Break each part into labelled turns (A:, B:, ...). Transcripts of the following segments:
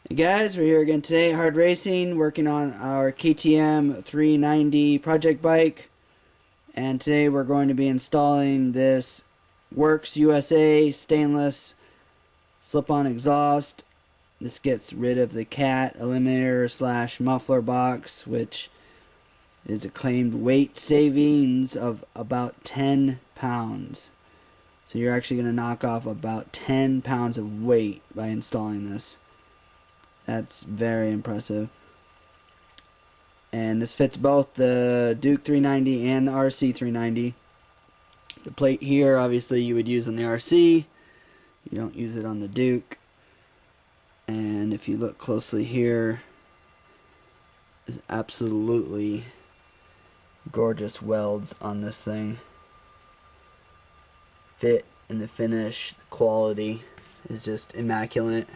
A: Hey guys, we're here again today at HardRacing, working on our KTM 390 project bike, and today we're going to be installing this Werkes USA stainless slip-on exhaust. This gets rid of the cat eliminator slash muffler box, which is a claimed weight savings of about 10 pounds. So you're actually going to knock off about 10 pounds of weight by installing this. That's very impressive. And this fits both the Duke 390 and the RC 390. The plate here, obviously, you would use on the RC. You don't use it on the Duke. And if you look closely here, is absolutely gorgeous welds on this thing. Fit and the finish, the quality is just immaculate.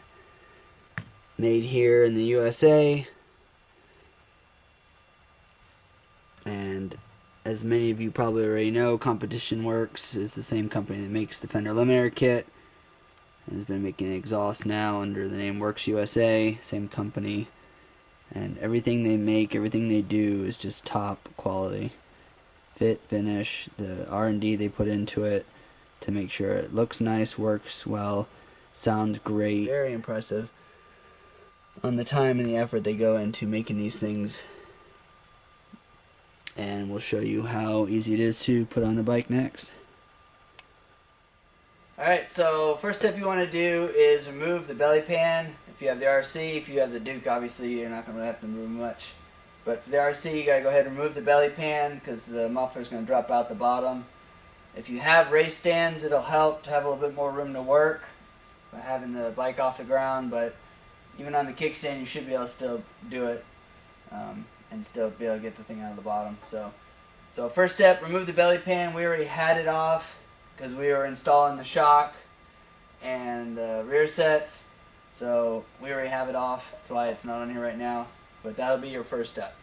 A: Made here in the USA, and as many of you probably already know, Competition Works is the same company that makes the fender eliminator kit and has been making exhaust now under the name Werkes USA, same company, and everything they make, everything they do is just top quality. Fit, finish, the R&D they put into it to make sure it looks nice, works well, sounds great. Very impressive on the time and the effort they go into making these things, and we'll show you how easy it is to put on the bike next. Alright, so first step you want to do is remove the belly pan. If you have the RC, if you have the Duke, obviously you're not going to have to remove much, but for the RC you got to go ahead and remove the belly pan because the muffler is going to drop out the bottom. If you have race stands, it'll help to have a little bit more room to work by having the bike off the ground, but even on the kickstand, you should be able to still do it and still be able to get the thing out of the bottom. So first step, remove the belly pan. We already had it off because we were installing the shock and the rear sets. So we already have it off. That's why it's not on here right now. But that'll be your first step.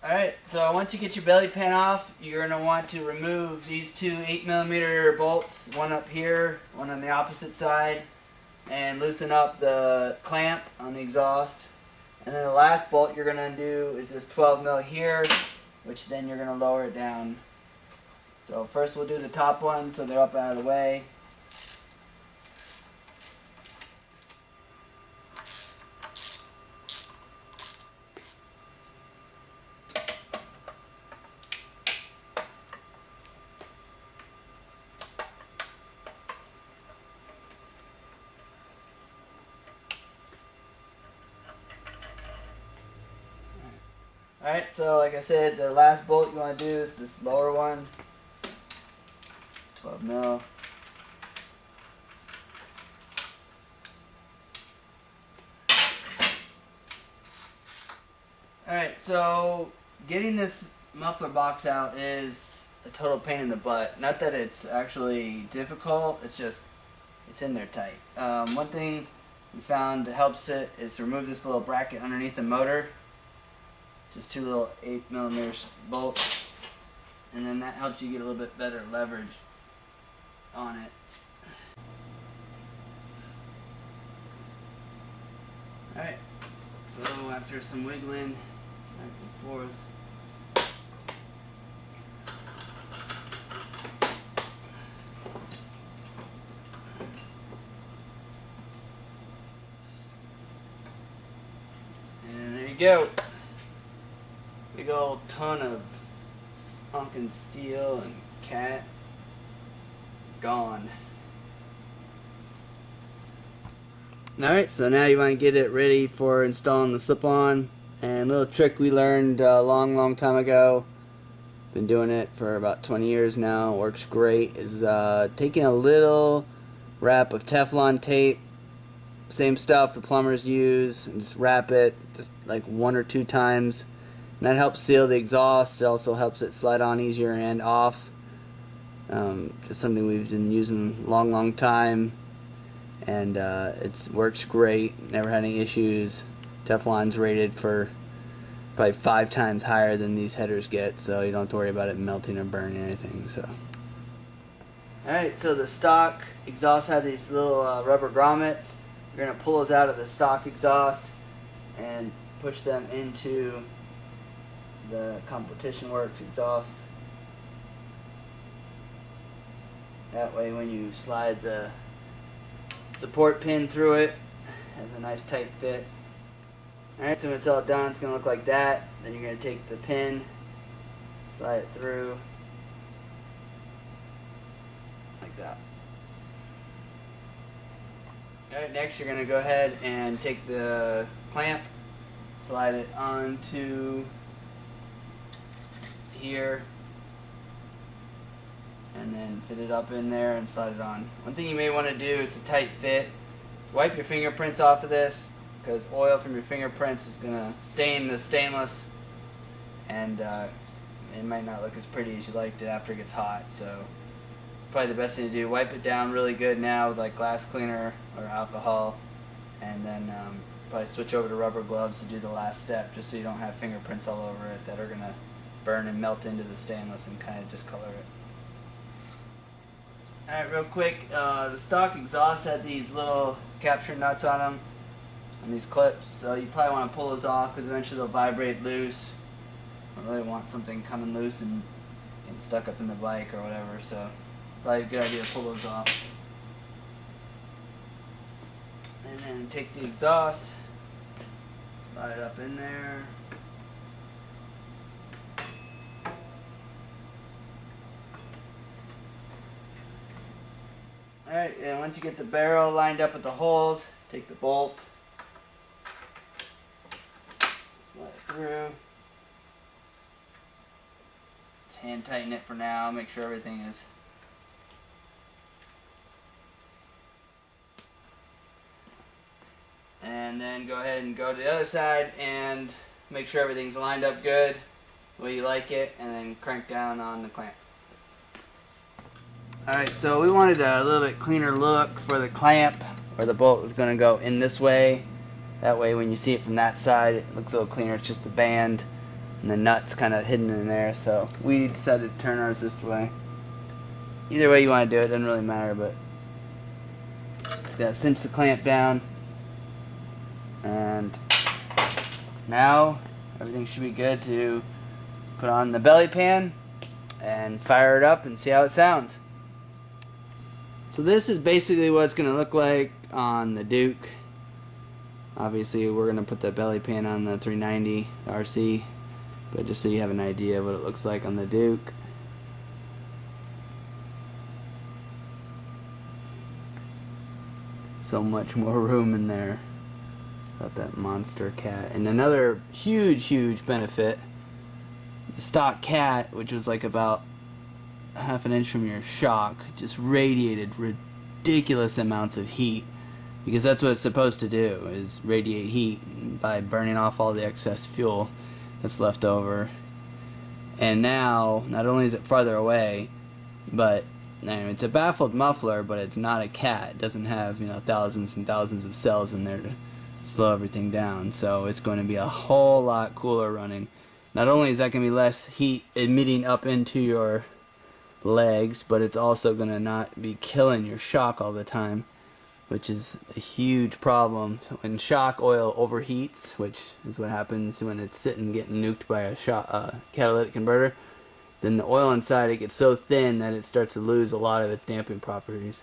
A: Alright, so once you get your belly pan off, you're going to want to remove these two 8mm bolts, one up here, one on the opposite side, and loosen up the clamp on the exhaust. And then the last bolt you're going to do is this 12mm here, which then you're going to lower it down. So first we'll do the top one so they're up out of the way. Alright, so like I said, the last bolt you want to do is this lower one, 12mm. Alright, so getting this muffler box out is a total pain in the butt. Not that it's actually difficult, it's just, it's in there tight. One thing we found that helps it is to remove this little bracket underneath the motor. Just two little 8mm bolts, and then that helps you get a little bit better leverage on it. Alright, so after some wiggling back and forth, and there you go. Big old ton of honking steel and cat gone. Alright, so now you want to get it ready for installing the slip-on. And a little trick we learned a long time ago, been doing it for about 20 years now, works great, is taking a little wrap of Teflon tape, same stuff the plumbers use, and just wrap it just like 1 or 2 times. And that helps seal the exhaust. It also helps it slide on easier and off. Just something we've been using a long time, and it works great. Never had any issues. Teflon's rated for probably 5 times higher than these headers get, so you don't have to worry about it melting or burning or anything. So, alright, so the stock exhaust had these little rubber grommets. You're going to pull those out of the stock exhaust and push them into the Competition Works exhaust. That way when you slide the support pin through it, it has a nice tight fit. Alright, so when it's all done, it's going to look like that. Then you're going to take the pin, slide it through like that. Alright, next you're going to go ahead and take the clamp, slide it onto here, and then fit it up in there and slide it on. One thing you may want to do, it's a tight fit, is wipe your fingerprints off of this, because oil from your fingerprints is going to stain the stainless, and it might not look as pretty as you liked it after it gets hot. So probably the best thing to do, wipe it down really good now with like glass cleaner or alcohol, and then probably switch over to rubber gloves to do the last step, just so you don't have fingerprints all over it that are going to burn and melt into the stainless and kind of discolor it. Alright, real quick, the stock exhaust had these little capture nuts on them, on these clips, so you probably want to pull those off because eventually they'll vibrate loose. I don't really want something coming loose and getting stuck up in the bike or whatever, so probably a good idea to pull those off. And then take the exhaust, slide it up in there. Alright, and once you get the barrel lined up with the holes, take the bolt, slide it through. Just hand tighten it for now, make sure everything is and then go ahead and go to the other side and make sure everything's lined up good, the way you like it, and then crank down on the clamp. Alright, so we wanted a little bit cleaner look for the clamp, where the bolt was going to go in this way. That way when you see it from that side, it looks a little cleaner. It's just the band and the nuts kind of hidden in there, so we decided to turn ours this way. Either way you want to do it, doesn't really matter, but just got to cinch the clamp down. And now everything should be good to put on the belly pan and fire it up and see how it sounds. So this is basically what it's going to look like on the Duke. Obviously we're going to put the belly pan on the 390 RC, but just so you have an idea of what it looks like on the Duke. So much more room in there. Got that monster cat. And another huge benefit, the stock cat, which was like about half an inch from your shock, just radiated ridiculous amounts of heat, because that's what it's supposed to do, is radiate heat by burning off all the excess fuel that's left over. And now not only is it farther away, but it's a baffled muffler, but it's not a cat. It doesn't have, thousands and thousands of cells in there to slow everything down, so it's going to be a whole lot cooler running. Not only is that going to be less heat emitting up into your legs, but it's also going to not be killing your shock all the time, which is a huge problem. When shock oil overheats, which is what happens when it's sitting getting nuked by a catalytic converter, then the oil inside it gets so thin that it starts to lose a lot of its damping properties.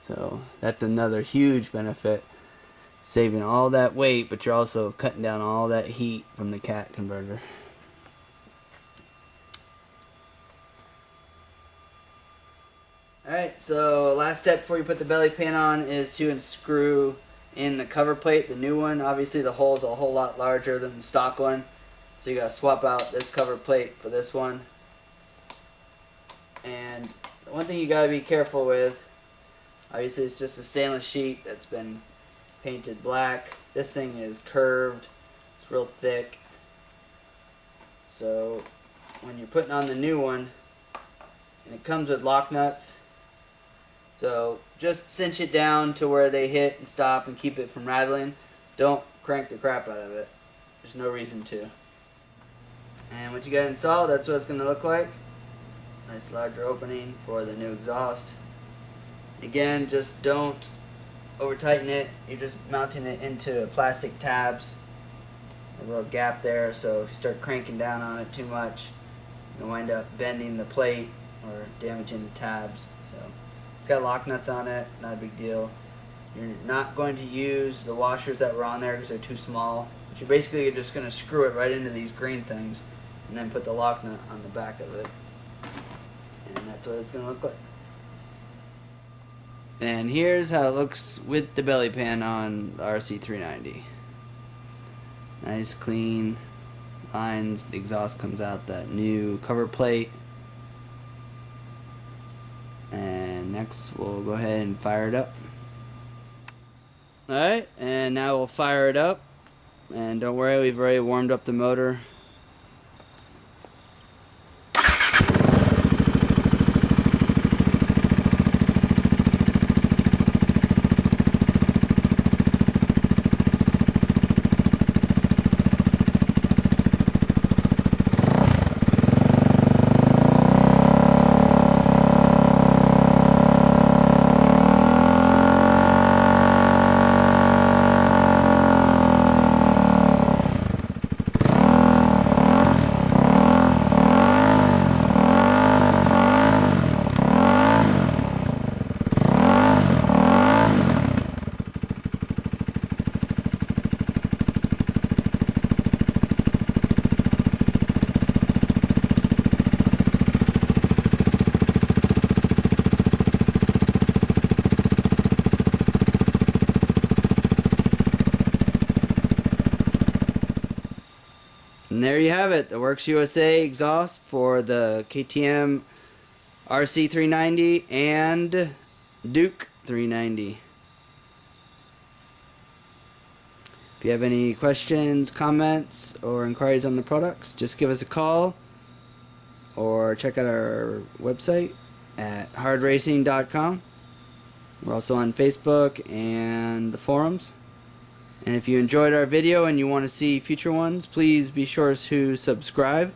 A: So that's another huge benefit, saving all that weight, but you're also cutting down all that heat from the cat converter. Alright, so last step before you put the belly pan on is to unscrew in the cover plate, the new one. Obviously the hole's a whole lot larger than the stock one, so you gotta swap out this cover plate for this one. And the one thing you gotta be careful with, obviously it's just a stainless sheet that's been painted black. This thing is curved, it's real thick, so when you're putting on the new one, and it comes with lock nuts, so just cinch it down to where they hit and stop and keep it from rattling. Don't crank the crap out of it. There's no reason to. And once you get it installed, that's what it's going to look like. Nice larger opening for the new exhaust. Again, just don't over tighten it. You're just mounting it into plastic tabs. A little gap there, so if you start cranking down on it too much, you'll wind up bending the plate or damaging the tabs. So it's got lock nuts on it, not a big deal. You're not going to use the washers that were on there because they're too small. But you're basically just going to screw it right into these green things and then put the lock nut on the back of it. And that's what it's going to look like. And here's how it looks with the belly pan on the RC390. Nice clean lines. The exhaust comes out that new cover plate. And next we'll go ahead and fire it up. Alright, and now we'll fire it up. And don't worry, we've already warmed up the motor. And there you have it, the Werkes USA exhaust for the KTM RC390 and Duke 390. If you have any questions, comments, or inquiries on the products, just give us a call or check out our website at HardRacing.com. We're also on Facebook and the forums. And if you enjoyed our video and you want to see future ones, please be sure to subscribe.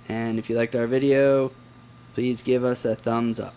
A: And if you liked our video, please give us a thumbs up.